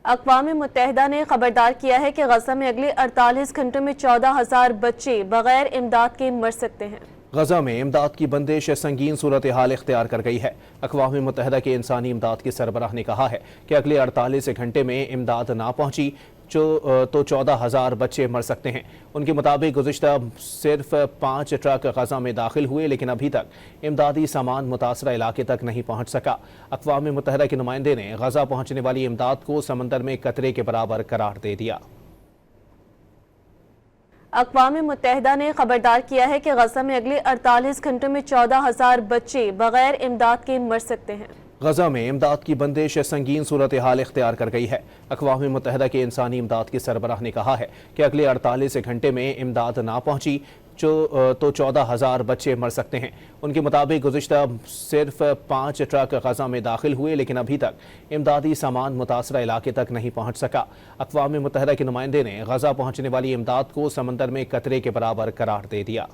अक़वाम मुत्तहिदा ने खबरदार किया है कि गजा में अगले 48 घंटों में 14,000 बच्चे बगैर इमदाद के मर सकते हैं। गजा में इमदाद की बंदिश संगीन सूरत हाल इख्तियार कर गई है। अक़वाम मुत्तहिदा के इंसानी इमदाद के सरबराह ने कहा है कि अगले 48 घंटे में इमदाद ना पहुंची तो 14,000 बच्चे मर सकते हैं। उनके मुताबिक गुज़िश्ता सिर्फ 5 ट्रक गजा में दाखिल हुए, लेकिन अभी तक इमदादी सामान मुतासरा इलाके तक नहीं पहुंच सका। अक़वाम मुत्तहिदा के नुमाइंदे ने गजा पहुंचने वाली इमदाद को समंदर में कतरे के बराबर करार दे दिया। अक़वाम मुत्तहिदा ने खबरदार किया है कि गजा में अगले 48 घंटों में 14,000 बच्चे बगैर इमदाद के मर सकते हैं। गजा में इमदाद की बंदिश संगीन सूरत हाल इख्तियार कर गई है। अक़वाम मुत्तहिदा के इंसानी इमदाद के सरबराह ने कहा है कि अगले 48 घंटे में इमदाद ना पहुंची तो 14,000 बच्चे मर सकते हैं। उनके मुताबिक गुज़िश्ता सिर्फ 5 ट्रक गजा में दाखिल हुए, लेकिन अभी तक इमदादी सामान मुतासरा इलाके तक नहीं पहुंच सका। अक़वाम मुत्तहिदा के नुमाइंदे ने गजा पहुंचने वाली इमदाद को समंदर में कतरे के बराबर करार दे दिया।